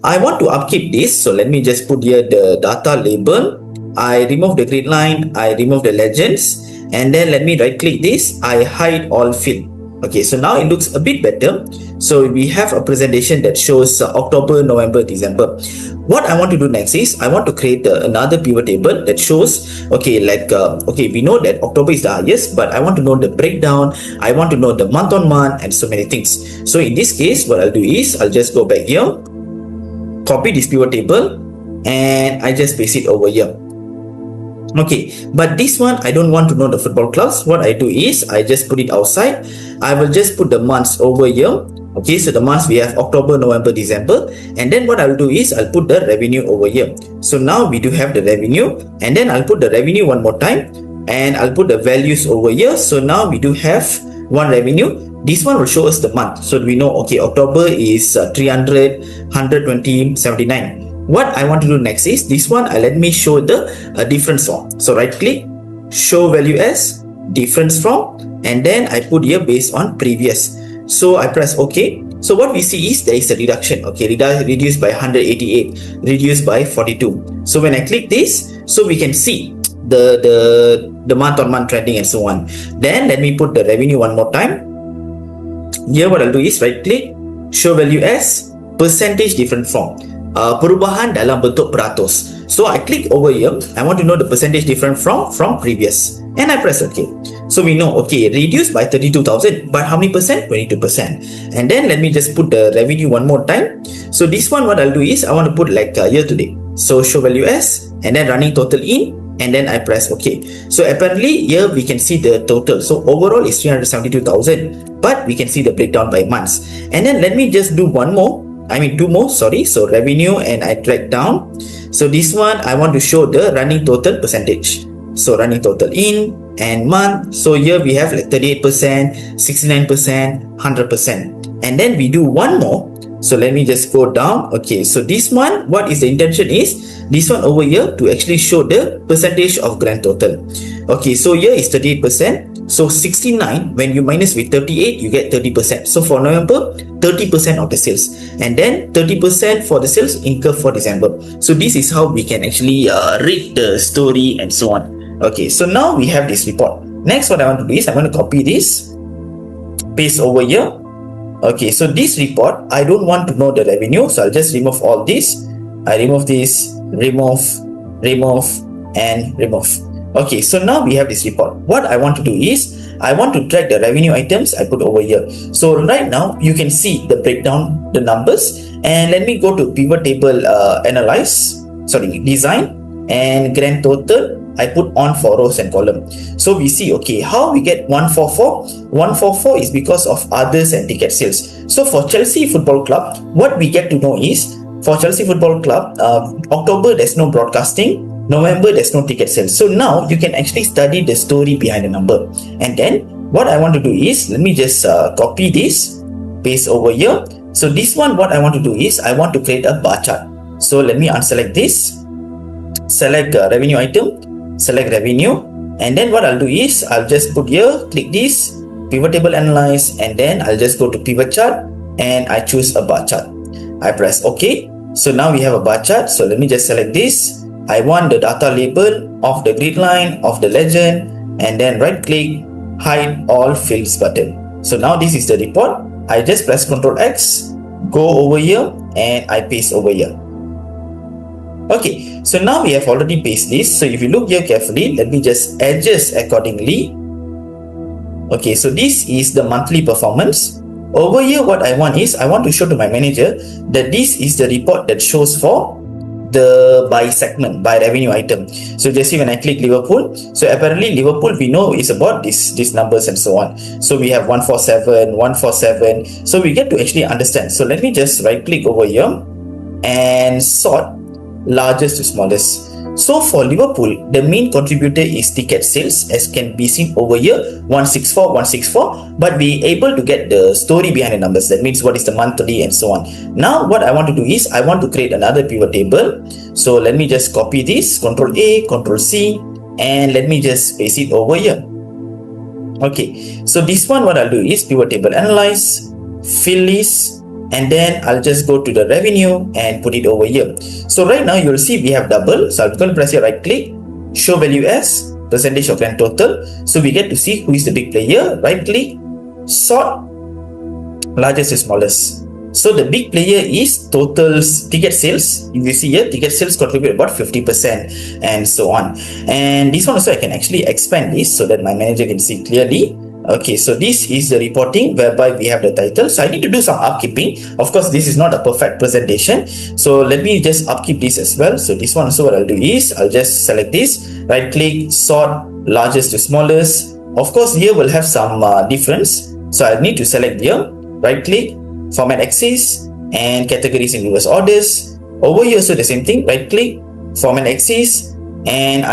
I want to upkeep this, so let me just put here the data label. I remove the grid line, I remove the legends, and then let me right click this, I hide all field. Okay, so now it looks a bit better. So we have a presentation that shows October, November, December. What I want to do next is I want to create another pivot table that shows, okay, like okay, we know that October is the highest, but I want to know the breakdown, I want to know the month on month, and so many things. So in this case, what I'll do is I'll just go back here, copy this pivot table, and I just paste it over here. Okay, but this one I don't want to know the football clubs. What I do is I just put it outside. I will just put the months over here. Okay, so the months we have October, November, December, and then what I'll do is I'll put the revenue over here. So now we do have the revenue, and then I'll put the revenue one more time, and I'll put the values over here. So now we do have one revenue. This one will show us the month, so we know, okay, October is 300, 120, 79. What I want to do next is this one, let me show the difference from. So right click, show value as difference from, and then I put here based on previous. So I press OK. So what we see is there is a reduction. Okay, reduced by 188, reduced by 42. So when I click this, so we can see the month on month trending and so on. Then let me put the revenue one more time. Here what I'll do is right click, show value as percentage different from. Perubahan dalam bentuk peratus. So I click over here. I want to know the percentage different from previous, and I press OK. So we know, okay, reduced by 32,000, but how many percent? 22%. And then let me just put the revenue one more time. So this one, what I'll do is I want to put like year to date. So show value as, and then running total in, and then I press OK. So apparently here we can see the total. So overall is 372,000, but we can see the breakdown by months. And then let me just do two more, sorry. So revenue, and I drag down. So this one I want to show the running total percentage. So running total in and month. So here we have like 38%, 69%, 100%. And then we do one more. So let me just go down. Okay, so this one, what is the intention is this one over here to actually show the percentage of grand total. Okay, so here is 38%. So 69, when you minus with 38, you get 30%. So for November, 30% of the sales, and then 30% for the sales incurred for December. So this is how we can actually read the story and so on. Okay, so now we have this report. Next, what I want to do is I'm going to copy this, paste over here. Okay, so this report, I don't want to know the revenue, so I'll just remove all this. I remove this, remove, and remove. Okay, so now we have this report. What I want to do is I want to track the revenue items I put over here. So right now you can see the breakdown, the numbers, and let me go to pivot table design, and grand total I put on for rows and column. So we see, okay, how we get 144. 144 is because of others and ticket sales. So for Chelsea Football Club, what we get to know is for Chelsea Football Club, October there's no broadcasting, November there's no ticket sales. So now you can actually study the story behind the number. And then what I want to do is let me just copy this, paste over here. So this one, what I want to do is I want to create a bar chart. So let me unselect this, select revenue item, select revenue, and then what I'll do is I'll just put here, click this, pivot table analyze, and then I'll just go to pivot chart and I choose a bar chart. I press OK. So now we have a bar chart. So let me just select this. I want the data label of the grid line, of the legend, and then right click, hide all fields button. So now this is the report. I just press Ctrl X, go over here, and I paste over here. Okay, so now we have already pasted this. So if you look here carefully, let me just adjust accordingly. Okay, so this is the monthly performance. Over here, what I want is I want to show to my manager that this is the report that shows for the by segment, by revenue item. So just see when I click Liverpool, so apparently Liverpool we know is about these numbers and so on. So we have 147, 147. So we get to actually understand. So let me just right click over here and sort largest to smallest. So for Liverpool, the main contributor is ticket sales, as can be seen over here, 164, 164, but we able to get the story behind the numbers. That means what is the monthly and so on. Now what I want to do is I want to create another pivot table. So let me just copy this, Ctrl A, Ctrl C, and let me just paste it over here. Okay, so this one what I'll do is pivot table analyze, fill list, and then I'll just go to the revenue and put it over here. So right now you'll see we have double. So I'm going to press here, right click, show value as percentage of grand total. So we get to see who is the big player. Right click, sort largest to smallest. So the big player is total ticket sales. You will see here ticket sales contribute about 50% and so on. And this one also I can actually expand this so that my manager can see clearly. Okay, so this is the reporting whereby we have the title. So I need to do some upkeeping. Of course, this is not a perfect presentation. So let me just upkeep this as well. So this one also what I'll do is I'll just select this, right click, sort largest to smallest. Of course, here will have some difference. So I need to select here, right click, format axis and categories in reverse orders. Over here also the same thing, right click, format axis, and